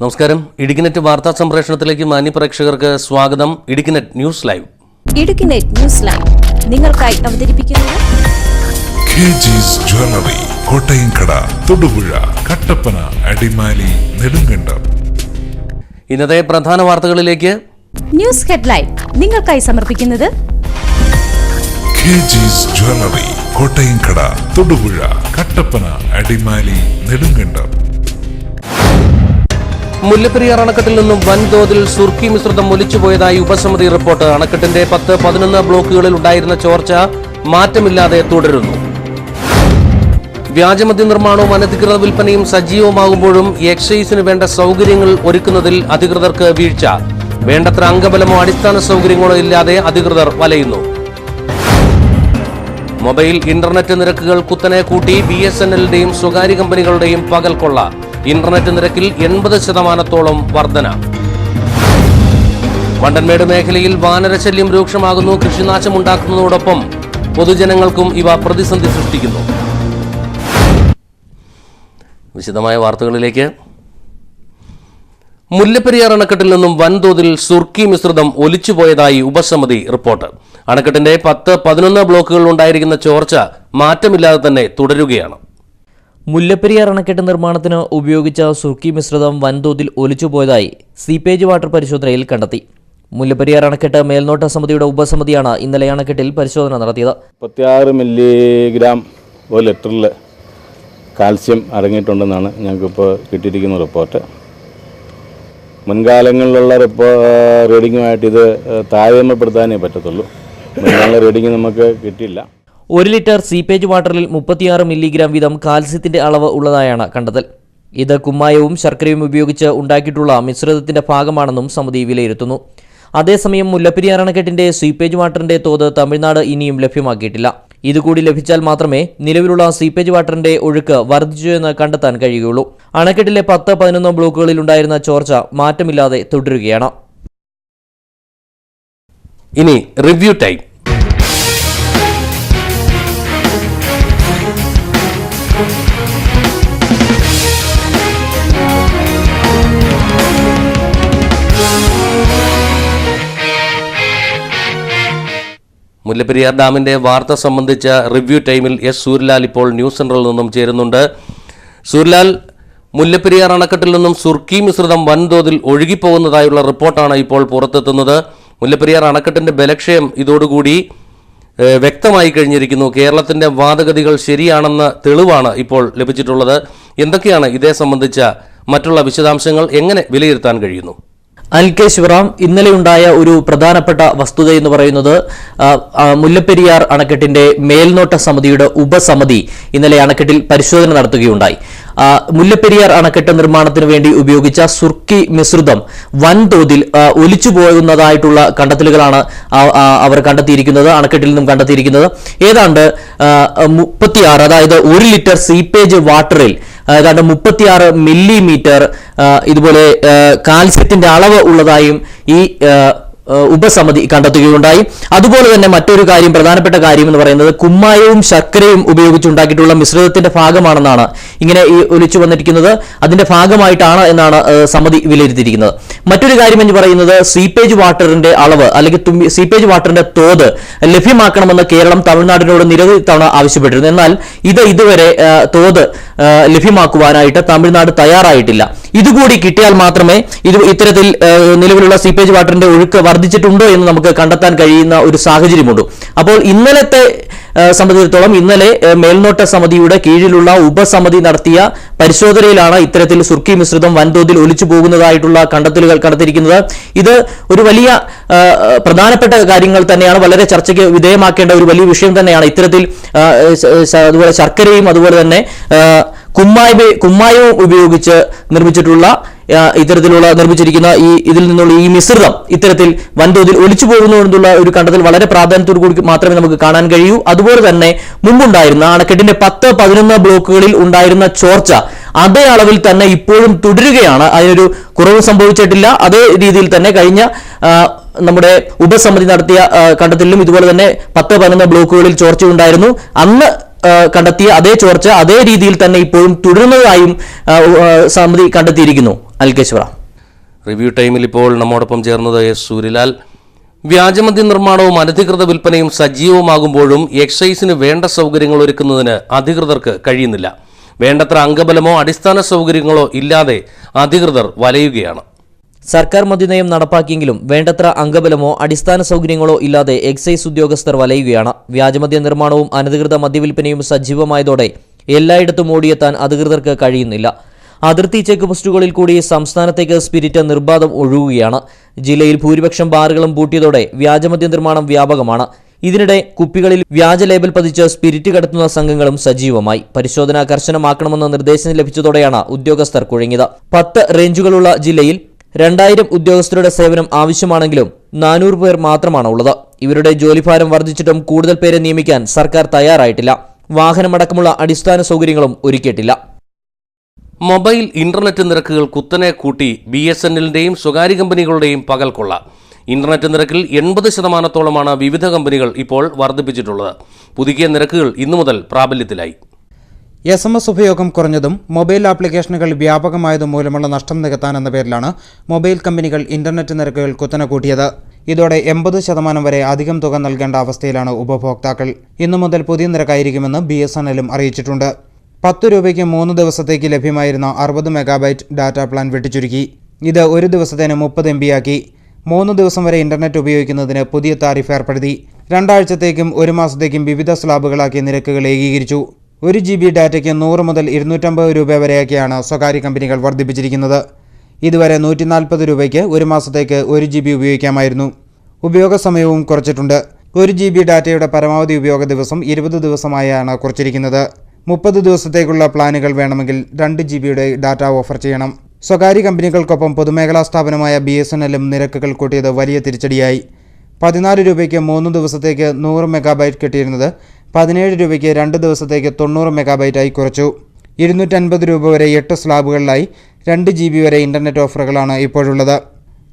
നമസ്കാരം. ഇടുക്കിനെറ്റ് വാർത്താ സംപ്രേഷണത്തിലേക്ക് മാന്യപ്രേക്ഷകർക്ക് സ്വാഗതം. ഇടുക്കിനെറ്റ് ന്യൂസ് ലൈവ്. ഇടുക്കിനെറ്റ് ന്യൂസ് ലൈവ് നിങ്ങൾക്കായി അവതരിപ്പിക്കുന്നത് കെജിസ് ജ്വല്ലറി, കോട്ടയംകട, തൊടുപുഴ, കട്ടപ്പന, അടിമാലി, നെടുങ്കണ്ടം. ഇന്നത്തെ പ്രധാന വാർത്തകളിലേക്ക്. ന്യൂസ് ഹെഡ്ലൈൻ നിങ്ങൾക്കായി സമർപ്പിക്കുന്നത് കെജിസ് ജ്വല്ലറി, കോട്ടയംകട, തൊടുപുഴ, കട്ടപ്പന, അടിമാലി, നെടുങ്കണ്ടം. മുല്ലപ്പെരിയാർ അണക്കെട്ടിൽ നിന്നും വൻതോതിൽ സുർക്കി മിശ്രിതം ഒലിച്ചുപോയതായി ഉപസമിതി റിപ്പോർട്ട്. അണക്കെട്ടിന്റെ 10-11 ബ്ലോക്കുകളിൽ ഉണ്ടായിരുന്ന ചോർച്ച മാറ്റമില്ലാതെ തുടരുന്നു. വ്യാജമദ്യ നിർമ്മാണവും അനധികൃത വിൽപ്പനയും സജീവമാകുമ്പോഴും എക്സൈസിന് വേണ്ട സൗകര്യങ്ങൾ ഒരുക്കുന്നതിൽ അധികൃതർക്ക് വീഴ്ച. വേണ്ടത്ര അംഗബലമോ അടിസ്ഥാന സൗകര്യങ്ങളോ ഇല്ലാതെ അധികൃതർ വലയുന്നു. മൊബൈൽ ഇന്റർനെറ്റ് നിരക്കുകൾ കുത്തനെ കൂട്ടി BSNLന്റെയും സ്വകാര്യ കമ്പനികളുടെയും പകൽ കൊള്ള. ഇന്റർനെറ്റ് നിരക്കിൽ 80% വർധന. വണ്ടൻമേട് മേഖലയിൽ വാനരശല്യം രൂക്ഷമാകുന്നു. കൃഷിനാശമുണ്ടാക്കുന്നതോടൊപ്പം പൊതുജനങ്ങൾക്കും ഇവ പ്രതിസന്ധി സൃഷ്ടിക്കുന്നു. വിശദമായ വാർത്തകളിലേക്ക്. മുല്ലപ്പെരിയാർ അണക്കെട്ടിൽ നിന്നും വൻതോതിൽ സുർക്കി മിശ്രിതം ഒലിച്ചുപോയതായി ഉപസമിതി റിപ്പോർട്ട്. അണക്കെട്ടിന്റെ 10-11 ബ്ലോക്കുകളിൽ ഉണ്ടായിരിക്കുന്ന ചോർച്ച മാറ്റമില്ലാതെ തന്നെ തുടരുകയാണ്. മുല്ലപ്പെരിയാർ അണക്കെട്ട് നിർമ്മാണത്തിന് ഉപയോഗിച്ച സുർക്കി മിശ്രിതം വൻതോതിൽ ഒലിച്ചുപോയതായി സീപ്പേജ് വാട്ടർ പരിശോധനയിൽ കണ്ടെത്തി. മുല്ലപ്പെരിയാർ അണക്കെട്ട് മേൽനോട്ട സമിതിയുടെ ഉപസമിതിയാണ് ഇന്നലെ അണക്കെട്ടിൽ പരിശോധന നടത്തിയത്. 36 മില്ലിഗ്രാം ഒരു ലിറ്ററിൽ കാൽസ്യം അടങ്ങിയിട്ടുണ്ടെന്നാണ് ഞങ്ങൾക്കിപ്പോൾ കിട്ടിയിരിക്കുന്ന റിപ്പോർട്ട്. മുൻകാലങ്ങളിലുള്ള റീഡിങ്ങുമായിട്ട് ഇത് താരതമ്യപ്പെടുത്താനേ പറ്റത്തുള്ളൂ. മുൻകാല റീഡിങ് നമുക്ക് കിട്ടിയില്ല. 1 ലിറ്റർ സീപ്പേജ് വാട്ടറിൽ 36 മില്ലിഗ്രാം വീതം കാൽസ്യത്തിന്റെ അളവ് ഉള്ളതായാണ് കണ്ടെത്തൽ. ഇത് കുമ്മായവും ശർക്കരയും ഉപയോഗിച്ച് ഉണ്ടാക്കിയിട്ടുള്ള മിശ്രിതത്തിന്റെ ഭാഗമാണെന്നും സമിതി വിലയിരുത്തുന്നു. അതേസമയം മുല്ലപ്പെരിയാർ അണക്കെട്ടിന്റെ സീപ്പേജ് വാട്ടറിന്റെ തോത് തമിഴ്നാട് ഇനിയും ലഭ്യമാക്കിയിട്ടില്ല. ഇതുകൂടി ലഭിച്ചാൽ മാത്രമേ നിലവിലുള്ള സീപ്പേജ് വാട്ടറിന്റെ ഒഴുക്ക് വർദ്ധിച്ചു എന്ന് കണ്ടെത്താൻ കഴിയുകയുള്ളൂ. അണക്കെട്ടിലെ 10-11 ബ്ലോക്കുകളിൽ ഉണ്ടായിരുന്ന ചോർച്ച മാറ്റമില്ലാതെ തുടരുകയാണ്. ഇനി റിവ്യൂ ടൈം. മുല്ലപ്പെരിയാർ ഡാമിന്റെ വാർത്ത സംബന്ധിച്ച റിവ്യൂ ടൈമിൽ സൂര്യലാൽ ഇപ്പോൾ ന്യൂസ് സെന്ററിൽ നിന്നും ചേരുന്നുണ്ട്. സൂര്യലാൽ, മുല്ലപ്പെരിയാർ അണക്കെട്ടിൽ നിന്നും സുർക്കി മിശ്രിതം വൻതോതിൽ ഒഴുകിപ്പോകുന്നതായുള്ള റിപ്പോർട്ടാണ് ഇപ്പോൾ പുറത്തെത്തുന്നത്. മുല്ലപ്പെരിയാർ അണക്കെട്ടിന്റെ ബലക്ഷയം ഇതോടുകൂടി വ്യക്തമായി കഴിഞ്ഞിരിക്കുന്നു. കേരളത്തിന്റെ വാദഗതികൾ ശരിയാണെന്ന തെളിവാണ് ഇപ്പോൾ ലഭിച്ചിട്ടുള്ളത്. എന്തൊക്കെയാണ് ഇതേ സംബന്ധിച്ച മറ്റുള്ള വിശദാംശങ്ങൾ? എങ്ങനെ വിലയിരുത്താൻ കഴിയുന്നു? കെ ശിവറാം, ഇന്നലെയുണ്ടായ ഒരു പ്രധാനപ്പെട്ട വസ്തുത എന്ന് പറയുന്നത് മുല്ലപ്പെരിയാർ അണക്കെട്ടിന്റെ മേൽനോട്ട സമിതിയുടെ ഉപസമിതി ഇന്നലെ അണക്കെട്ടിൽ പരിശോധന നടത്തുകയുണ്ടായി. മുല്ലപ്പെരിയാർ അണക്കെട്ട് നിർമ്മാണത്തിന് വേണ്ടി ഉപയോഗിച്ച സുർക്കി മിശ്രിതം വൻതോതിൽ ഒലിച്ചു പോകുന്നതായിട്ടുള്ള കണ്ടെത്തലുകളാണ് അവർ കണ്ടെത്തിയിരിക്കുന്നത്. അണക്കെട്ടിൽ നിന്നും കണ്ടെത്തിയിരിക്കുന്നത് ഏതാണ്ട് 36, അതായത് 1 ലിറ്റർ സീപ്പേജ് വാട്ടറിൽ ഏതാണ്ട് 36 മില്ലിമീറ്റർ ഇതുപോലെ കാൽസ്യത്തിന്റെ അളവ് ഉള്ളതായും ഈ ഉപസമിതി കണ്ടെത്തുകയുണ്ടായി. അതുപോലെ തന്നെ മറ്റൊരു കാര്യം, പ്രധാനപ്പെട്ട കാര്യം എന്ന് പറയുന്നത് കുമ്മായവും ശർക്കരയും ഉപയോഗിച്ചുണ്ടാക്കിയിട്ടുള്ള മിശ്രിതത്തിന്റെ ഭാഗമാണെന്നാണ് ഇങ്ങനെ ഈ ഒലിച്ചു വന്നിരിക്കുന്നത്. അതിന്റെ ഭാഗമായിട്ടാണ് എന്നാണ് സമിതി വിലയിരുത്തിയിരിക്കുന്നത്. മറ്റൊരു കാര്യം എന്ന് പറയുന്നത് സീപ്പേജ് വാട്ടറിന്റെ അളവ് അല്ലെങ്കിൽ സീപ്പേജ് വാട്ടറിന്റെ തോത് ലഭ്യമാക്കണമെന്ന് കേരളം തമിഴ്നാടിനോട് നിരവധി തവണ ആവശ്യപ്പെട്ടിരുന്നു. എന്നാൽ ഇതുവരെ തോത് ലഭ്യമാക്കുവാനായിട്ട് തമിഴ്നാട് തയ്യാറായിട്ടില്ല. ഇതുകൂടി കിട്ടിയാൽ മാത്രമേ ഇത്തരത്തിൽ നിലവിലുള്ള സീപ്പേജ് വാട്ടറിന്റെ ഒഴുക്ക് വർദ്ധിച്ചിട്ടുണ്ടോ എന്ന് നമുക്ക് കണ്ടെത്താൻ കഴിയുന്ന ഒരു സാഹചര്യമുണ്ട്. അപ്പോൾ ഇന്നലത്തെ സംബന്ധിച്ചിടത്തോളം ഇന്നലെ മേൽനോട്ട സമിതിയുടെ കീഴിലുള്ള ഉപസമിതി നടത്തിയ പരിശോധനയിലാണ് ഇത്തരത്തിൽ സുർക്കി മിശ്രിതം വൻതോതിൽ ഒലിച്ചു പോകുന്നതായിട്ടുള്ള കണ്ടെത്തലുകൾ കണ്ടെത്തിയിരിക്കുന്നത്. ഇത് ഒരു വലിയ പ്രധാനപ്പെട്ട കാര്യങ്ങൾ തന്നെയാണ്. വളരെ ചർച്ചയ്ക്ക് വിധേയമാക്കേണ്ട ഒരു വലിയ വിഷയം തന്നെയാണ്. ഇത്തരത്തിൽ അതുപോലെ ശർക്കരയും അതുപോലെ തന്നെ കുമ്മായവും ഉപയോഗിച്ച് നിർമ്മിച്ചിരിക്കുന്ന ഇതിൽ നിന്നുള്ള ഈ മിശ്രിതം ഇത്തരത്തിൽ വൻതോതിൽ ഒലിച്ചു പോകുന്നു എന്നുള്ള ഒരു കണ്ടെത്തൽ വളരെ പ്രാധാന്യത്തോടു കൂടി മാത്രമേ നമുക്ക് കാണാൻ കഴിയൂ. അതുപോലെ തന്നെ മുമ്പുണ്ടായിരുന്ന അണക്കെട്ടിന്റെ 10-11 ബ്ലോക്കുകളിൽ ഉണ്ടായിരുന്ന ചോർച്ച അതേ അളവിൽ തന്നെ ഇപ്പോഴും തുടരുകയാണ്. അതിനൊരു കുറവ് സംഭവിച്ചിട്ടില്ല. അതേ രീതിയിൽ തന്നെ കഴിഞ്ഞ നമ്മുടെ ഉപസമിതി നടത്തിയ കണ്ടെത്തലിലും ഇതുപോലെ തന്നെ 10-11 ബ്ലോക്കുകളിൽ ചോർച്ചയുണ്ടായിരുന്നു. അന്ന് കണ്ടെത്തിയ അതേ ചോർച്ച അതേ രീതിയിൽ തന്നെ ഇപ്പോഴും തുടരുന്നതായും സമിതി കണ്ടെത്തിയിരിക്കുന്നു. അൽകേശ്വര. റിവ്യൂ ടൈമിൽ ഇപ്പോൾ നമ്മോടൊപ്പം ചേർന്നത് എസ് സൂര്യലാൽ. വ്യാജമദ്യ നിർമ്മാണവും അനധികൃത വിൽപ്പനയും സജീവമാകുമ്പോഴും എക്സൈസിന് വേണ്ട സൗകര്യങ്ങൾ ഒരുക്കുന്നതിന് അധികൃതർക്ക് കഴിയുന്നില്ല. വേണ്ടത്ര അംഗബലമോ അടിസ്ഥാന സൗകര്യങ്ങളോ ഇല്ലാതെ അധികൃതർ വലയുകയാണ്. സർക്കാർ മദ്യനയം നടപ്പാക്കിയെങ്കിലും വേണ്ടത്ര അംഗബലമോ അടിസ്ഥാന സൗകര്യങ്ങളോ ഇല്ലാതെ എക്സൈസ് ഉദ്യോഗസ്ഥർ വലയുകയാണ്. വ്യാജമദ്യ നിർമ്മാണവും അനധികൃത മദ്യവിൽപ്പനയും സജീവമായതോടെ എല്ലായിടത്തും ഓടിയെത്താൻ അധികൃതർക്ക് കഴിയുന്നില്ല. അതിർത്തി ചെക്ക് പോസ്റ്റുകളിൽ കൂടി സംസ്ഥാനത്തേക്ക് സ്പിരിറ്റ് നിർബാധം ഒഴുകുകയാണ്. ജില്ലയിൽ ഭൂരിപക്ഷം ബാറുകളും പൂട്ടിയതോടെ വ്യാജമദ്യ നിർമ്മാണം വ്യാപകമാണ്. ഇതിനിടെ കുപ്പികളിൽ വ്യാജ ലേബൽ പതിച്ച് സ്പിരിറ്റ് കടത്തുന്ന സംഘങ്ങളും സജീവമായി. പരിശോധന കർശനമാക്കണമെന്ന നിർദ്ദേശം ലഭിച്ചതോടെയാണ് ഉദ്യോഗസ്ഥർ കുഴങ്ങിയത്. 10 റേഞ്ചുകളുള്ള ജില്ലയിൽ 2000 ഉദ്യോഗസ്ഥരുടെ സേവനം ആവശ്യമാണെങ്കിലും 400 പേർ മാത്രമാണ് ഉള്ളത്. ഇവരുടെ ജോലിഭാരം വർദ്ധിച്ചിട്ടും കൂടുതൽ പേരെ നിയമിക്കാൻ സർക്കാർ തയ്യാറായിട്ടില്ല. വാഹനമടക്കമുള്ള അടിസ്ഥാന സൗകര്യങ്ങളും ഒരുക്കിയിട്ടില്ല. മൊബൈൽ ഇന്റർനെറ്റ് നിരക്കുകൾ കുത്തനെ കൂട്ടി BSNLന്റെയും സ്വകാര്യ കമ്പനികളുടെയും പകൽക്കൊള്ള. ഇന്റർനെറ്റ് നിരക്കിൽ 80% വിവിധ കമ്പനികൾ ഇപ്പോൾ വർദ്ധിപ്പിച്ചിട്ടുള്ളത്. പുതുക്കിയ നിരക്കുകൾ ഇന്നു മുതൽ പ്രാബല്യത്തിലായി. SMS ഉപയോഗം കുറഞ്ഞതും മൊബൈൽ ആപ്ലിക്കേഷനുകൾ വ്യാപകമായതും മൂലമുള്ള നഷ്ടം നികത്താനെന്ന പേരിലാണ് മൊബൈൽ കമ്പനികൾ ഇന്റർനെറ്റ് നിരക്കുകൾ കുത്തനെ കൂട്ടിയത്. ഇതോടെ 80% വരെ അധികം തുക നൽകേണ്ട അവസ്ഥയിലാണ് ഉപഭോക്താക്കൾ. ഇന്നു മുതൽ പുതിയ നിരക്കായിരിക്കുമെന്ന് BSNLും അറിയിച്ചിട്ടുണ്ട്. 10 രൂപയ്ക്ക് 3 ദിവസത്തേക്ക് ലഭ്യമായിരുന്ന 60 മെഗാബൈറ്റ് ഡാറ്റ പ്ലാൻ വെട്ടിച്ചുരുക്കി. ഇത് ഒരു ദിവസത്തേന് 30 MB ആക്കി. 3 ദിവസം വരെ ഇന്റർനെറ്റ് ഉപയോഗിക്കുന്നതിന് പുതിയ താരിഫ് ഏർപ്പെടുത്തി. 2 ആഴ്ചത്തേക്കും 1 മാസത്തേക്കും വിവിധ സ്ലാബുകളാക്കി നിരക്കുകൾ ഏകീകരിച്ചു. 1 GB ഡാറ്റയ്ക്ക് 100 മുതൽ 250 രൂപ വരെയൊക്കെയാണ് സ്വകാര്യ കമ്പനികൾ വർദ്ധിപ്പിച്ചിരിക്കുന്നത്. ഇതുവരെ 140 രൂപയ്ക്ക് 1 മാസത്തേക്ക് 1 GB ഉപയോഗിക്കാമായിരുന്നു. ഉപയോഗ സമയവും കുറച്ചിട്ടുണ്ട്. 1 GB ഡാറ്റയുടെ പരമാവധി ഉപയോഗ ദിവസം 20 ദിവസമായാണ് കുറച്ചിരിക്കുന്നത്. 30 ദിവസത്തേക്കുള്ള പ്ലാനുകൾ വേണമെങ്കിൽ 2 GB ഡാറ്റ ഓഫർ ചെയ്യണം. സ്വകാര്യ കമ്പനികൾക്കൊപ്പം പൊതുമേഖലാ സ്ഥാപനമായ BSNLും നിരക്കുകൾ കൂട്ടിയത് വലിയ തിരിച്ചടിയായി. 14 രൂപയ്ക്ക് 3 ദിവസത്തേക്ക് 100 മെഗാബൈറ്റ് കിട്ടിയിരുന്നത് 17 രൂപയ്ക്ക് 2 ദിവസത്തേക്ക് 90 മെഗാബൈറ്റായി കുറച്ചു. 250 രൂപ വരെ 8 സ്ലാബുകളിലായി 2 GB വരെ ഇന്റർനെറ്റ് ഓഫറുകളാണ് ഇപ്പോഴുള്ളത്.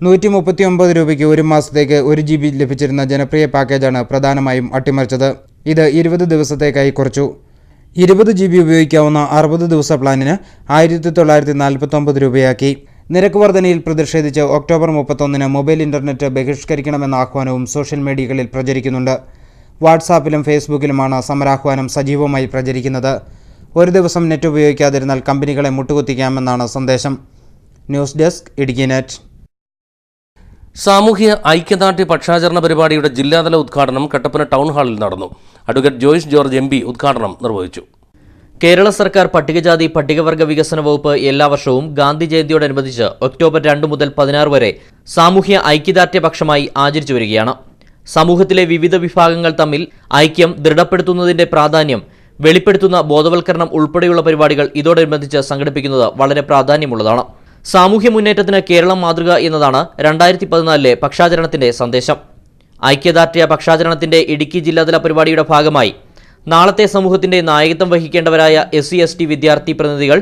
139 രൂപയ്ക്ക് 1 മാസത്തേക്ക് 1 GB ലഭിച്ചിരുന്ന ജനപ്രിയ പാക്കേജാണ് പ്രധാനമായും അട്ടിമറിച്ചത്. ഇത് 20 ദിവസത്തേക്കായി കുറച്ചു. 20 GB ഉപയോഗിക്കാവുന്ന 60 ദിവസ പ്ലാനിന് 1949 രൂപയാക്കി. നിരക്ക് വർധനയിൽ പ്രതിഷേധിച്ച് ഒക്ടോബർ 31 മൊബൈൽ ഇന്റർനെറ്റ് ബഹിഷ്കരിക്കണമെന്ന ആഹ്വാനവും സോഷ്യൽ മീഡിയകളിൽ പ്രചരിക്കുന്നുണ്ട്. വാട്സാപ്പിലും ഫേസ്ബുക്കിലുമാണ് സമരാഹ്വാനം സജീവമായി പ്രചരിക്കുന്നത്. ഒരു ദിവസം നെറ്റ് ഉപയോഗിക്കാതിരുന്നാൽ കമ്പനികളെ മുട്ടുകുത്തിക്കാമെന്നാണ് സന്ദേശം. News desk Idukki net. സാമൂഹ്യ ഐക്യദാർഢ്യ പക്ഷാചരണ പരിപാടിയുടെ ജില്ലാതല ഉദ്ഘാടനം കട്ടപ്പന ടൗൺ ഹാളിൽ നടന്നു. അഡ്വക്കേറ്റ് ജോയ്സ് ജോർജ് MP ഉദ്ഘാടനം നിർവഹിച്ചു. കേരള സർക്കാർ പട്ടികജാതി പട്ടികവർഗ വികസന വകുപ്പ് എല്ലാ വർഷവും ഗാന്ധി ജയന്തിയോടനുബന്ധിച്ച് ഒക്ടോബർ 2 മുതൽ 16 വരെ സാമൂഹ്യ ഐക്യദാർഢ്യ പക്ഷമായി ആചരിച്ചു വരികയാണ്. സമൂഹത്തിലെ വിവിധ വിഭാഗങ്ങൾ തമ്മിൽ ഐക്യം ദൃഢപ്പെടുത്തുന്നതിന്റെ പ്രാധാന്യം വെളിപ്പെടുത്തുന്ന ബോധവൽക്കരണം ഉൾപ്പെടെയുള്ള പരിപാടികൾ ഇതോടനുബന്ധിച്ച് സംഘടിപ്പിക്കുന്നത് വളരെ പ്രാധാന്യമുള്ളതാണ്. സാമൂഹ്യ മുന്നേറ്റത്തിന് കേരളം മാതൃക എന്നതാണ് 2014 പക്ഷാചരണത്തിന്റെ സന്ദേശം. ഐക്യദാർഢ്യ പക്ഷാചരണത്തിന്റെ ഇടുക്കി ജില്ലാതല പരിപാടിയുടെ ഭാഗമായി നാളത്തെ സമൂഹത്തിന്റെ നായകത്വം വഹിക്കേണ്ടവരായ SC/ST വിദ്യാർത്ഥി പ്രതിനിധികൾ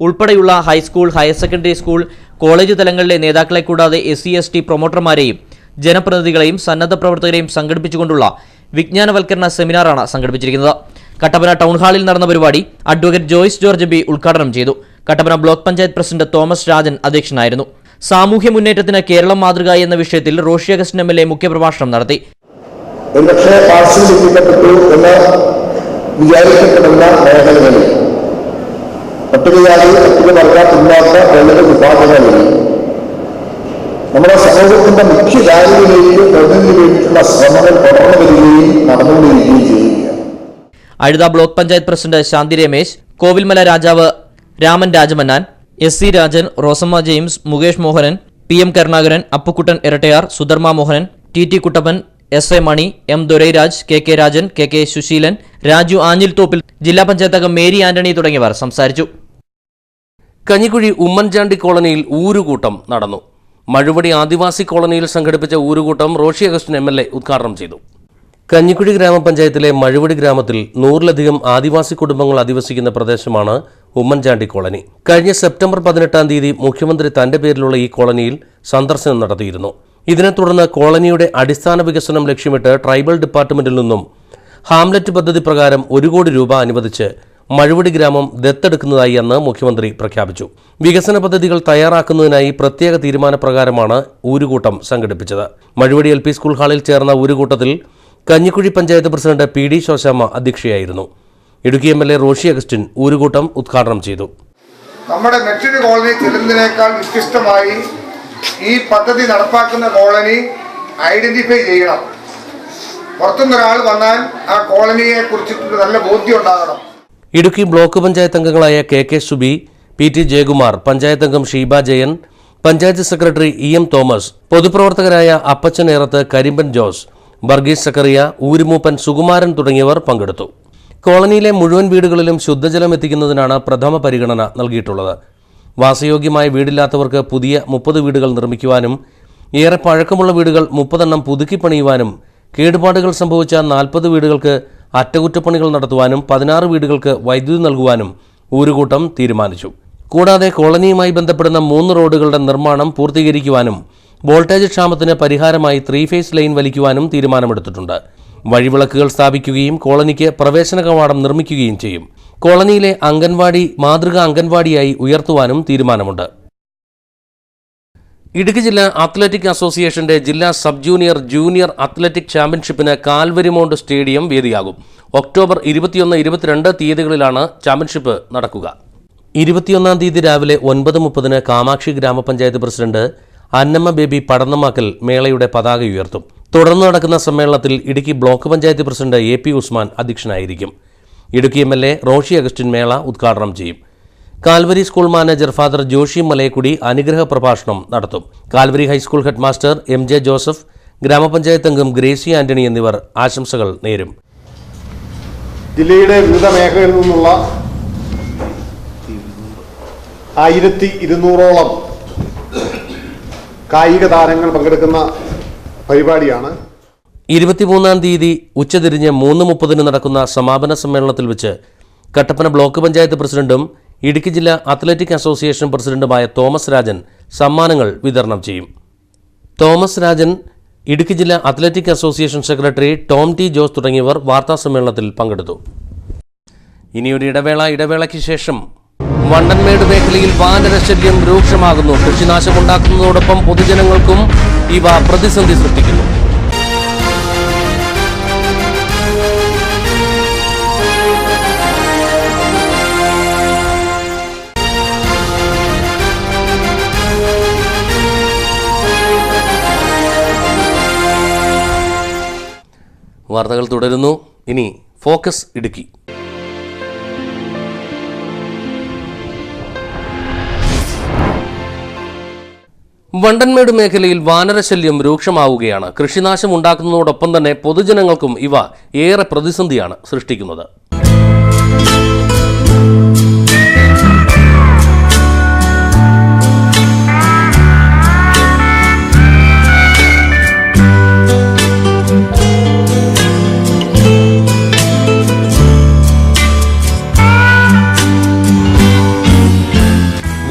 ഉൾപ്പെടെയുള്ള high school, higher secondary school, college തലങ്ങളിലെ നേതാക്കളെ കൂടാതെ SC/ST പ്രൊമോട്ടർമാരെയും ജനപ്രതിനിധികളെയും സന്നദ്ധ പ്രവർത്തകരെയും സംഘടിപ്പിച്ചുകൊണ്ടുള്ള വിജ്ഞാനവൽക്കരണ സെമിനാറാണ് സംഘടിപ്പിച്ചിരിക്കുന്നത്. കട്ടപ്പന ടൗൺ ഹാളിൽ നടന്ന പരിപാടി അഡ്വക്കേറ്റ് ജോയ്സ് ജോർജ് MP ഉദ്ഘാടനം ചെയ്തു. Kattappana block panchayat president Thomas Rajan അധ്യക്ഷനായിരുന്നു. സാമൂഹ്യ മുന്നേറ്റത്തിന് കേരളം മാതൃക എന്ന വിഷയത്തിൽ റോഷി അഗസ്റ്റിൻ MLA മുഖ്യപ്രഭാഷണം നടത്തി. ഒരുപക്ഷെ പാർശ്വവൽക്കരിക്കപ്പെട്ടു എന്ന് വിചാരിക്കപ്പെടുന്ന മേഖലകളിൽ പട്ടികജാതി പട്ടികവർഗ പിന്നാക്ക വളരെ വിഭാഗങ്ങളിൽ നമ്മുടെ സമൂഹത്തിന്റെ മുഖ്യധാരയിലേക്ക് വരുന്നതിന് വേണ്ടിയിട്ടുള്ള ശ്രമങ്ങൾ തുടർന്നു വരികയും നടന്നുകൊണ്ടിരിക്കുകയും ചെയ്യുകയാണ്. അഴുത ബ്ലോക്ക് പഞ്ചായത്ത് പ്രസിഡന്റ് ശാന്തി രമേശ്, കോവിൽമല രാജാവ് Raman Rajamannan, SC Rajan, Rosamma James, Mukesh Mohanan, PM Karunakaran, Appukuttan Erattayar, Sudharmma Mohanan, TT Kuttappan, SA Mani, M Dorairaj, KK Rajan, KK Susheelan, Raju Anjilthoppil, ജില്ലാ പഞ്ചായത്ത് അംഗം മേരി ആന്റണി തുടങ്ങിയവർ സംസാരിച്ചു. കഞ്ഞിക്കുഴി ഉമ്മൻചാണ്ടി കോളനിയിൽ ഊരുകൂട്ടം നടന്നു. മഴുവടി ആദിവാസി കോളനിയിൽ സംഘടിപ്പിച്ച ഊരുകൂട്ടം റോഷി അഗസ്റ്റിൻ MLA ഉദ്ഘാടനം ചെയ്തു. കഞ്ഞിക്കുഴി ഗ്രാമപഞ്ചായത്തിലെ മഴുവടി ഗ്രാമത്തിൽ 100-ലധികം ആദിവാസി കുടുംബങ്ങൾ അധിവസിക്കുന്ന പ്രദേശമാണ് ഉമ്മൻചാണ്ടി കോളനി. കഴിഞ്ഞ സെപ്റ്റംബർ 18-ാം തീയതി മുഖ്യമന്ത്രി തന്റെ പേരിലുള്ള ഈ കോളനിയിൽ സന്ദർശനം നടത്തിയിരുന്നു. ഇതിനെ തുടർന്ന് കോളനിയുടെ അടിസ്ഥാന വികസനം ലക്ഷ്യമിട്ട് ട്രൈബൽ ഡിപ്പാർട്ട്മെന്റിൽ നിന്നും ഹാംലെറ്റ് പദ്ധതി പ്രകാരം 1 കോടി രൂപ അനുവദിച്ച് മഴുവടി ഗ്രാമം ദത്തെടുക്കുന്നതായി അന്ന് മുഖ്യമന്ത്രി പ്രഖ്യാപിച്ചു. വികസന പദ്ധതികൾ തയ്യാറാക്കുന്നതിനായി പ്രത്യേക തീരുമാനപ്രകാരമാണ് ഊരുകൂട്ടം സംഘടിപ്പിച്ചത്. മഴുവടി LP സ്കൂൾ ഹാളിൽ ചേർന്ന ഊരുകൂട്ടത്തിൽ കഞ്ഞിക്കുഴി പഞ്ചായത്ത് പ്രസിഡന്റ് PD ശോശാമ്മ അധ്യക്ഷയായിരുന്നു. ഇടുക്കി MLA റോഷി അഗസ്റ്റിൻ ഊരുകൂട്ടം ഉദ്ഘാടനം ചെയ്തു. നമ്മുടെ മറ്റൊരു കോളനി ചെല്ലുന്നതിനേക്കാൾ വ്യത്യസ്തമായി ഈ പദ്ധതി നടപ്പാക്കുന്ന കോളനി ഐഡന്റിഫൈ ചെയ്യണം. പുറത്തുനിന്നൊരാൾ വന്നാൽ ആ കോളനിയെ കുറിച്ചിട്ട് നല്ല ബോധ്യം ഉണ്ടാകണം. ഇടുക്കി ബ്ലോക്ക് പഞ്ചായത്ത് അംഗങ്ങളായ KK സുബി, PT ജയകുമാർ, പഞ്ചായത്ത് അംഗം ഷീബ ജയൻ, പഞ്ചായത്ത് സെക്രട്ടറി EM തോമസ്, പൊതുപ്രവർത്തകരായ അപ്പച്ചൻ ഏറത്ത്, കരിമ്പൻ ജോസ്, വർഗീസ് സക്കറിയ, ഊരുമൂപ്പൻ സുകുമാരൻ തുടങ്ങിയവർ പങ്കെടുത്തു. കോളനിയിലെ മുഴുവൻ വീടുകളിലും ശുദ്ധജലം എത്തിക്കുന്നതിനാണ് പ്രഥമ പരിഗണന നൽകിയിട്ടുള്ളത്. വാസയോഗ്യമായ വീടില്ലാത്തവർക്ക് പുതിയ 30 വീടുകൾ നിർമ്മിക്കുവാനും ഏറെ പഴക്കമുള്ള വീടുകൾ 30 എണ്ണം പുതുക്കിപ്പണിയുവാനും കേടുപാടുകൾ സംഭവിച്ച 40 വീടുകൾക്ക് അറ്റകുറ്റപ്പണികൾ നടത്തുവാനും 16 വീടുകൾക്ക് വൈദ്യുതി നൽകുവാനും ഊരുകൂട്ടം തീരുമാനിച്ചു. കൂടാതെ കോളനിയുമായി ബന്ധപ്പെടുന്ന 3 റോഡുകളുടെ നിർമ്മാണം പൂർത്തീകരിക്കുവാനും വോൾട്ടേജ് ക്ഷാമത്തിന് പരിഹാരമായി 3 ഫേസ് ലൈൻ വലിക്കുവാനും തീരുമാനമെടുത്തിട്ടുണ്ട്. വഴിവിളക്കുകൾ സ്ഥാപിക്കുകയും കോളനിക്ക് പ്രവേശന കവാടം നിർമ്മിക്കുകയും ചെയ്യും. കോളനിയിലെ അംഗൻവാടി മാതൃകാ അംഗൻവാടിയായി ഉയർത്തുവാനും തീരുമാനമുണ്ട്. ഇടുക്കി ജില്ലാ അത്ലറ്റിക് അസോസിയേഷന്റെ ജില്ലാ സബ് ജൂനിയർ ജൂനിയർ അത്ലറ്റിക് ചാമ്പ്യൻഷിപ്പിന് കാൽവരിമൗണ്ട് സ്റ്റേഡിയം വേദിയാകും. ഒക്ടോബർ 21, 22 തീയതികളിലാണ് ചാമ്പ്യൻഷിപ്പ് നടക്കുക. 21-ാം തീയതി രാവിലെ 9:30 കാമാക്ഷി ഗ്രാമപഞ്ചായത്ത് പ്രസിഡന്റ് അന്നമ്മ ബേബി പടന്നമാക്കൽ മേളയുടെ പതാക ഉയർത്തും. തുടർന്ന് നടക്കുന്ന സമ്മേളനത്തിൽ Idukki block panchayat president AP Usman അധ്യക്ഷനായിരിക്കും. ഇടുക്കി MLA റോഷി അഗസ്റ്റിൻ മേള ഉദ്ഘാടനം ചെയ്യും. Calvary school manager father Joshy Malayakudy അനുഗ്രഹ പ്രഭാഷണം നടത്തും. Calvary high school head master MJ Joseph, ഗ്രാമപഞ്ചായത്ത് അംഗം ഗ്രേസി ആന്റണി എന്നിവർ ആശംസകൾ നേരും. ജില്ലയുടെ വിവിധ മേഖലകളിൽ നിന്നുള്ള 1200ഓളം കായിക താരങ്ങൾ പങ്കെടുക്കുന്ന പരിപാടിയാണ്. 23-ാം തീയതി ഉച്ചതിരിഞ്ഞ് 3:30 നടക്കുന്ന സമാപന സമ്മേളനത്തിൽ വെച്ച് കട്ടപ്പന ബ്ലോക്ക് പഞ്ചായത്ത് പ്രസിഡന്റും ഇടുക്കി ജില്ലാ അത്ലറ്റിക് അസോസിയേഷൻ പ്രസിഡന്റുമായ തോമസ് രാജൻ സമ്മാനങ്ങൾ വിതരണം ചെയ്യും. തോമസ് രാജൻ, ഇടുക്കി ജില്ലാ athletic association secretary Tom T Jose തുടങ്ങിയവർ വാർത്താസമ്മേളനത്തിൽ പങ്കെടുത്തു. ഇനിയൊരു ഇടവേളയ്ക്ക് ശേഷം വണ്ടൻമേട് മേഖലയിൽ വാനരശല്യം രൂക്ഷമാകുന്നു. കൃഷിനാശമുണ്ടാക്കുന്നതോടൊപ്പം പൊതുജനങ്ങൾക്കും ഇവ പ്രതിസന്ധി സൃഷ്ടിക്കുന്നു. വാർത്തകൾ തുടരുന്നു. ഇനി ഫോക്കസ് ഇടുക്കി. വണ്ടൻമേട് മേഖലയിൽ വാനരശല്യം രൂക്ഷമാവുകയാണ്. കൃഷിനാശം ഉണ്ടാക്കുന്നതോടൊപ്പം തന്നെ പൊതുജനങ്ങൾക്കും ഇവ ഏറെ പ്രതിസന്ധിയാണ് സൃഷ്ടിക്കുന്നത്.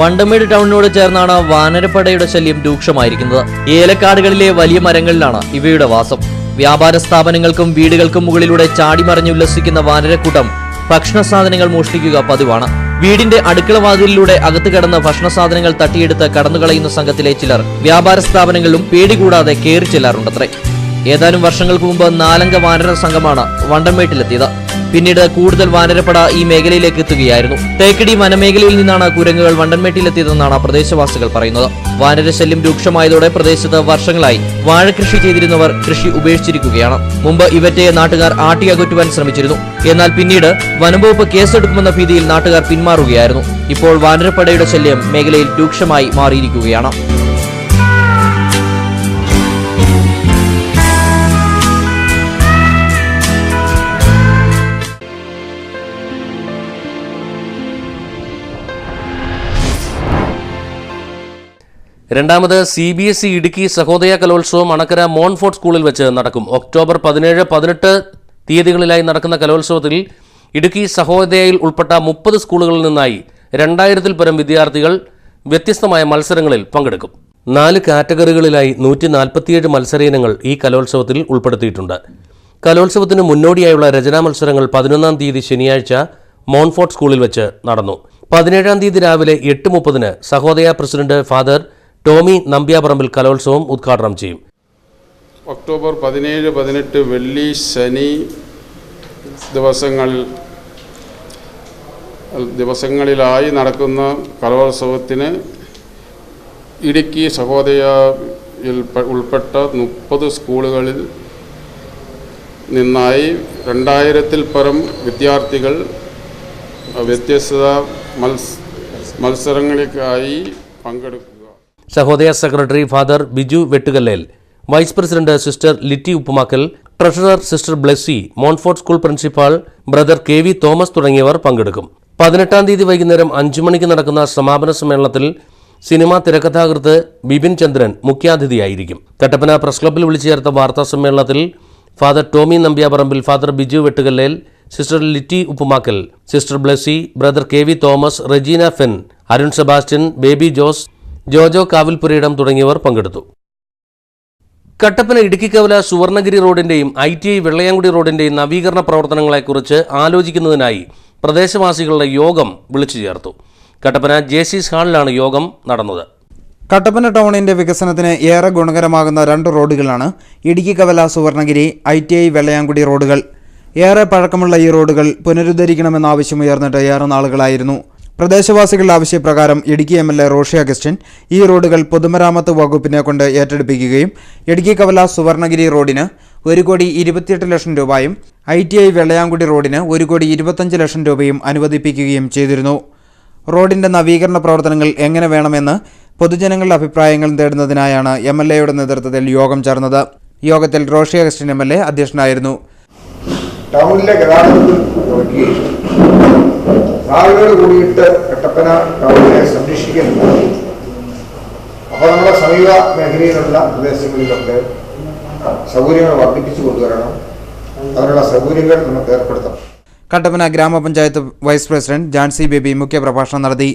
വണ്ടമേട് ടൗണിനോട് ചേർന്നാണ് വാനരപ്പടയുടെ ശല്യം രൂക്ഷമായിരിക്കുന്നത്. ഏലക്കാടുകളിലെ വലിയ മരങ്ങളിലാണ് ഇവയുടെ വാസം. വ്യാപാര സ്ഥാപനങ്ങൾക്കും വീടുകൾക്കും മുകളിലൂടെ ചാടിമറിഞ്ഞുല്ലസിക്കുന്ന വാനരക്കൂട്ടം ഭക്ഷണ സാധനങ്ങൾ മോഷ്ടിക്കുക പതിവാണ്. വീടിന്റെ അടുക്കളവാതിലിലൂടെ അകത്ത് കടന്ന് ഭക്ഷണ സാധനങ്ങൾ തട്ടിയെടുത്ത് കടന്നുകളയുന്ന സംഘത്തിലെ ചിലർ വ്യാപാര സ്ഥാപനങ്ങളിലും പേടികൂടാതെ കയറി ചെല്ലാറുണ്ടത്രേ. ഏതാനും വർഷങ്ങൾക്ക് മുമ്പ് 4 അംഗ വാനര സംഘമാണ് വണ്ടമേട്ടിലെത്തിയത്. പിന്നീട് കൂടുതൽ വാനരപ്പട ഈ മേഖലയിലേക്ക് എത്തുകയായിരുന്നു. തേക്കടി വനമേഖലയിൽ നിന്നാണ് കുരങ്ങുകൾ വണ്ടൻമേട്ടിലെത്തിയതെന്നാണ് പ്രദേശവാസികൾ പറയുന്നത്. വാനരശല്യം രൂക്ഷമായതോടെ പ്രദേശത്ത് വർഷങ്ങളായി വാഴകൃഷി ചെയ്തിരുന്നവർ കൃഷി ഉപേക്ഷിച്ചിരിക്കുകയാണ്. മുമ്പ് ഇവറ്റയെ നാട്ടുകാർ ആട്ടിയകറ്റുവാൻ ശ്രമിച്ചിരുന്നു. എന്നാൽ പിന്നീട് വനംവകുപ്പ് കേസെടുക്കുമെന്ന ഭീതിയിൽ നാട്ടുകാർ പിന്മാറുകയായിരുന്നു. ഇപ്പോൾ വാനരപ്പടയുടെ ശല്യം മേഖലയിൽ രൂക്ഷമായി മാറിയിരിക്കുകയാണ്. രണ്ടാമത് CBSE ഇടുക്കി സഹോദയ കലോത്സവം അണക്കര മോൺഫോർട്ട് സ്കൂളിൽ വെച്ച് നടക്കും. ഒക്ടോബർ 17, 18 തീയതികളിലായി നടക്കുന്ന കലോത്സവത്തിൽ ഇടുക്കി സഹോദയയിൽ ഉൾപ്പെട്ട 30 സ്കൂളുകളിൽ നിന്നായി 2000-ൽ പരം വിദ്യാർത്ഥികൾ വ്യത്യസ്തമായ മത്സരങ്ങളിൽ പങ്കെടുക്കും. 4 കാറ്റഗറികളിലായി 147 മത്സര ഇനങ്ങൾ ഈ കലോത്സവത്തിൽ ഉൾപ്പെടുത്തിയിട്ടുണ്ട്. കലോത്സവത്തിന് മുന്നോടിയായുള്ള രചനാ മത്സരങ്ങൾ 11-ാം തീയതി ശനിയാഴ്ച മോൺഫോർട്ട് സ്കൂളിൽ വെച്ച് നടന്നു. 17-ാം തീയതി രാവിലെ 8:30 സഹോദയ പ്രസിഡന്റ് ഫാദർ ടോമി നമ്പ്യാപറമ്പിൽ കലോത്സവം ഉദ്ഘാടനം ചെയ്യും. ഒക്ടോബർ 17, 18 വെള്ളി ശനി ദിവസങ്ങളിലായി നടക്കുന്ന കലോത്സവത്തിന് ഇടുക്കി സഹോദയയിൽ ഉൾപ്പെട്ട 30 സ്കൂളുകളിൽ നിന്നായി 2000-ൽ പരം വിദ്യാർത്ഥികൾ വ്യത്യസ്ത മത്സരങ്ങൾക്കായി പങ്കെടുക്കുക. Sahodaya secretary father Biju Vettukallel, vice president sister Litty Uppumakkal, treasurer sister Blessy, Montfort school principal brother KV Thomas തുടങ്ങിയവർ പങ്കെടുക്കും. 18-ാം തീയതി വൈകുന്നേരം 5 മണിക്ക് നടക്കുന്ന സമാപന സമ്മേളനത്തിൽ സിനിമാ തിരക്കഥാകൃത്ത് ബിപിൻ ചന്ദ്രൻ മുഖ്യാതിഥിയായിരിക്കും. കട്ടപ്പന പ്രസ് ക്ലബ്ബിൽ വിളിച്ചു ചേർത്ത വാർത്താ സമ്മേളനത്തിൽ father Tomy Nambiaparambil, father Biju Vettukallel, sister Litty Uppumakkal, sister Blessy, brother KV Thomas, Regina Fen, Arun Sebastian, Baby Jose, Jojo Kavilpurayidam തുടങ്ങിയവർ പങ്കെടുത്തു. കട്ടപ്പന ഇടുക്കിക്കവല സുവർണഗിരി റോഡിന്റെയും ITI വെള്ളയാങ്കുടി റോഡിന്റെയും നവീകരണ പ്രവർത്തനങ്ങളെക്കുറിച്ച് ആലോചിക്കുന്നതിനായി പ്രദേശവാസികളുടെ യോഗം വിളിച്ചു ചേർത്തു. കട്ടപ്പന JC's ഹാളിലാണ് യോഗം നടന്നത്. കട്ടപ്പന ടൗണിന്റെ വികസനത്തിന് ഏറെ ഗുണകരമാകുന്ന 2 റോഡുകളാണ് ഇടുക്കിക്കവല സുവർണഗിരി ITI വെള്ളയാങ്കുടി റോഡുകൾ. ഏറെ പഴക്കമുള്ള ഈ റോഡുകൾ പുനരുദ്ധരിക്കണമെന്ന ആവശ്യമുയർന്നിട്ട് ഏറെ നാളുകളായിരുന്നു. പ്രദേശവാസികളുടെ ആവശ്യപ്രകാരം ഇടുക്കി MLA റോഷി അഗസ്റ്റിൻ ഈ റോഡുകൾ പൊതുമരാമത്ത് വകുപ്പിനെ കൊണ്ട് ഏറ്റെടുപ്പിക്കുകയും ഇടുക്കിക്കവല സുവർണഗിരി റോഡിന് 1,28 ലക്ഷം രൂപയും ITI വെള്ളയാങ്കുടി റോഡിന് 1,25 ലക്ഷം രൂപയും അനുവദിപ്പിക്കുകയും ചെയ്തിരുന്നു. റോഡിന്റെ നവീകരണ പ്രവർത്തനങ്ങൾ എങ്ങനെ വേണമെന്ന് പൊതുജനങ്ങളുടെ അഭിപ്രായങ്ങൾ തേടുന്നതിനായാണ് MLAയുടെ നേതൃത്വത്തിൽ യോഗം ചേർന്നത്. യോഗത്തിൽ റോഷി അഗസ്റ്റിൻ MLA അധ്യക്ഷനായിരുന്നു. ടൗണിലെ ഗതാഗതത്തിൽ ആളുകൾ കൂടിയിട്ട് കട്ടപ്പന ടൗണിനെ സംരക്ഷിക്കുന്നു. അപ്പോൾ നമ്മുടെ സമീപ മേഖലയിലുള്ള പ്രദേശങ്ങളിലൊക്കെ സൗകര്യങ്ങൾ വർദ്ധിപ്പിച്ചു കൊണ്ടുവരണം. അതിനുള്ള സൗകര്യങ്ങൾ നമുക്ക് ഏർപ്പെടുത്തണം. കട്ടപ്പന ഗ്രാമപഞ്ചായത്ത് വൈസ് പ്രസിഡന്റ് ജാൻസി ബേബി മുഖ്യപ്രഭാഷണം നടത്തി.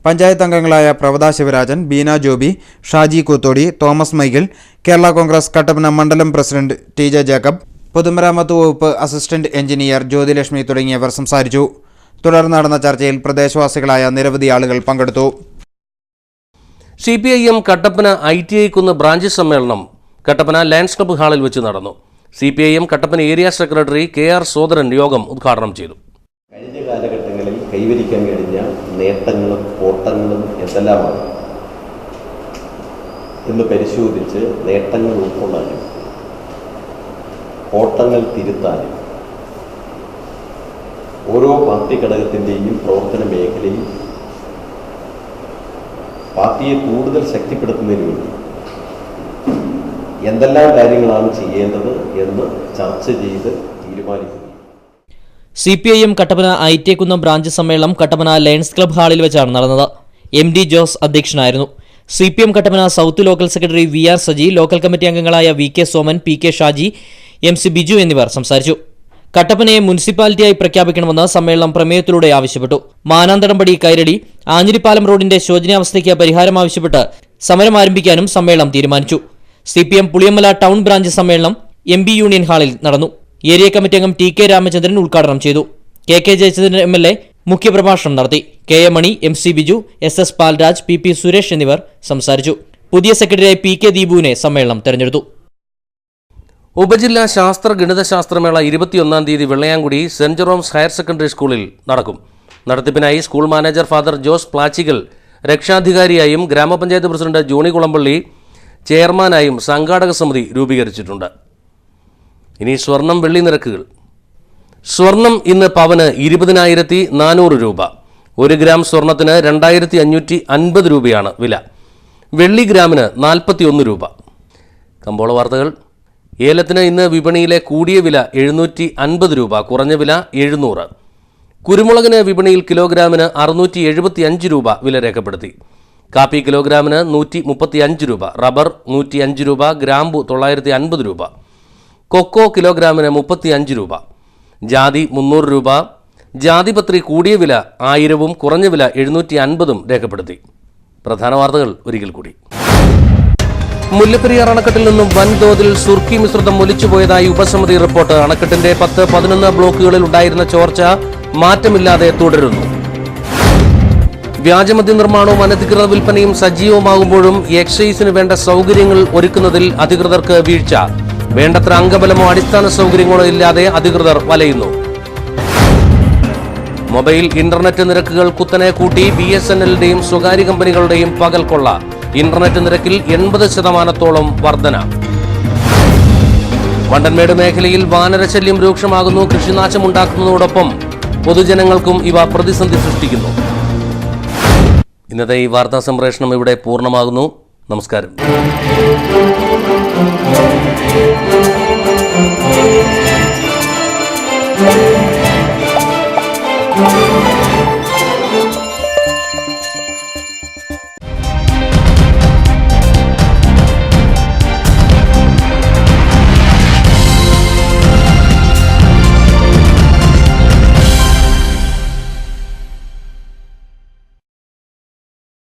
പഞ്ചായത്ത് അംഗങ്ങളായ പ്രവദ ശിവരാജൻ, ബീന ജോബി, ഷാജി കൂത്തോടി, തോമസ് മൈക്കിൾ, കേരള കോൺഗ്രസ് കട്ടപ്പന മണ്ഡലം പ്രസിഡന്റ് TJ ജേക്കബ്, പൊതുമരാമത്ത് വകുപ്പ് അസിസ്റ്റന്റ് എഞ്ചിനീയർ ജ്യോതിലക്ഷ്മി തുടങ്ങിയവർ സംസാരിച്ചു. തുടർന്ന് നടന്ന ചർച്ചയിൽ പ്രദേശവാസികളായ നിരവധി ആളുകൾ പങ്കെടുത്തു. CPIM കട്ടപ്പന ITI കുന്ന് ബ്രാഞ്ച് സമ്മേളനം കട്ടപ്പന ലയൺസ് ക്ലബ്ബ് ഹാളിൽ വെച്ച് നടന്നു. CPIM Kattappana area secretary KR Sodaran യോഗം ഉദ്ഘാടനം ചെയ്തു. കഴിഞ്ഞ കാലഘട്ടങ്ങളിൽ കൈവരിക്കാൻ കഴിഞ്ഞ നേട്ടങ്ങളും കോട്ടങ്ങളും എന്തെല്ലാമാണ് എന്ന് പരിശോധിച്ച് നേട്ടങ്ങൾ ഉൾക്കൊള്ളാനും കോട്ടങ്ങൾ തിരുത്താനും ഓരോ പാർട്ടി ഘടകത്തിൻ്റെയും പ്രവർത്തന മേഖലയിൽ പാർട്ടിയെ കൂടുതൽ ശക്തിപ്പെടുത്തുന്നതിന് വേണ്ടി എന്തെല്ലാം കാര്യങ്ങളാണ് ചെയ്യേണ്ടത് എന്ന് ചർച്ച ചെയ്ത് തീരുമാനിക്കുന്നു. CPIM Kattappana ITI Kunnam branch സമ്മേളനം കട്ടപ്പന ലയൺസ് ക്ലബ്ബ് ഹാളിൽ വെച്ചാണ് നടന്നത്. MD ജോസ് അധ്യക്ഷനായിരുന്നു. CPM Kattappana south local secretary VR Saji, local committee അംഗങ്ങളായ VK Soman, PK Shaji, MC Biju എന്നിവർ സംസാരിച്ചു. കട്ടപ്പനയെ മുനിസിപ്പാലിറ്റിയായി പ്രഖ്യാപിക്കണമെന്ന് സമ്മേളനം പ്രമേയത്തിലൂടെ ആവശ്യപ്പെട്ടു. മാനാന്തടംപടി കൈരടി ആഞ്ഞിലിപ്പാലം റോഡിന്റെ ശോചനീയാവസ്ഥയ്ക്ക് പരിഹാരം ആവശ്യപ്പെട്ട് സമരം ആരംഭിക്കാനും സമ്മേളനം തീരുമാനിച്ചു. CPM പുളിയമ്മല ടൗൺ ബ്രാഞ്ച് സമ്മേളനം MB യൂണിയൻ ഹാളിൽ നടന്നു. ഏരിയ കമ്മിറ്റി അംഗം TK രാമചന്ദ്രൻ ഉദ്ഘാടനം ചെയ്തു. KK ജയചന്ദ്രൻ MLA മുഖ്യപ്രഭാഷണം നടത്തി. KA മണി, MC Biju, SS Palraj, PP Suresh എന്നിവർ സംസാരിച്ചു. പുതിയ സെക്രട്ടറിയായി PK ദീപുവിനെ സമ്മേളനം തെരഞ്ഞെടുത്തു. ഉപജില്ലാ ശാസ്ത്ര ഗണിതശാസ്ത്രമേള 21-ാം തീയതി Vellayamkudi saint Jerome's higher secondary സ്കൂളിൽ നടക്കും. നടത്തിപ്പിനായി school manager father Jose Plachikkal രക്ഷാധികാരിയായും ഗ്രാമപഞ്ചായത്ത് പ്രസിഡന്റ് ജോണി കുളമ്പള്ളി ചെയർമാനായും സംഘാടക സമിതി രൂപീകരിച്ചിട്ടുണ്ട്. ഇനി സ്വർണം വെള്ളി നിരക്കുകൾ. സ്വർണം ഇന്ന് പവന് 20,400 രൂപ. 1 ഗ്രാം സ്വർണത്തിന് 2,550 രൂപയാണ് വില. വെള്ളി ഗ്രാമിന് 41 രൂപ. കമ്പോള വാർത്തകൾ. ഏലത്തിന് ഇന്ന് വിപണിയിലെ കൂടിയ വില 750 രൂപ, കുറഞ്ഞ വില 700. കുരുമുളകിന് വിപണിയിൽ കിലോഗ്രാമിന് 675 രൂപ വില രേഖപ്പെടുത്തി. കാപ്പി കിലോഗ്രാമിന് 135 രൂപ, റബ്ബർ 105 രൂപ, ഗ്രാമ്പു 950 രൂപ, കൊക്കോ കിലോഗ്രാമിന് 35 രൂപ, ജാതി 300 രൂപ. ജാതിപത്രി കൂടിയ വില 1000-ഉം കുറഞ്ഞ വില 750-ഉം രേഖപ്പെടുത്തി. പ്രധാന വാർത്തകൾ ഒരിക്കൽ കൂടി. മുല്ലപ്പെരിയാർ അണക്കെട്ടിൽ നിന്നും വൻതോതിൽ സുർക്കി മിശ്രിതം ഒലിച്ചുപോയതായി ഉപസമിതി റിപ്പോർട്ട്. അണക്കെട്ടിന്റെ 10-11 ബ്ലോക്കുകളിൽ ഉണ്ടായിരുന്ന ചോർച്ച മാറ്റമില്ലാതെ തുടരുന്നു. വ്യാജമദ്യ നിർമ്മാണവും അനധികൃത വിൽപ്പനയും സജീവമാകുമ്പോഴും എക്സൈസിന് വേണ്ട സൗകര്യങ്ങൾ ഒരുക്കുന്നതിൽ അധികൃതർക്ക് വീഴ്ച. വേണ്ടത്ര അംഗബലമോ അടിസ്ഥാന സൗകര്യങ്ങളോ ഇല്ലാതെ അധികൃതർ വലയുന്നു. മൊബൈൽ ഇന്റർനെറ്റ് നിരക്കുകൾ കുത്തനെ കൂട്ടി BSNLന്റെയും സ്വകാര്യ കമ്പനികളുടെയും പകൽക്കൊള്ള. ഇന്റർനെറ്റ് നിരക്കിൽ 80% വർധന. വണ്ടൻമേട് മേഖലയിൽ വാനരശല്യം രൂക്ഷമാകുന്നു. കൃഷിനാശമുണ്ടാക്കുന്നതോടൊപ്പം പൊതുജനങ്ങൾക്കും ഇവ പ്രതിസന്ധി സൃഷ്ടിക്കുന്നു. ഇന്നത്തെ ഈ വാർത്താ സംപ്രേഷണം ഇവിടെ പൂർണ്ണമാകുന്നു. നമസ്കാരം.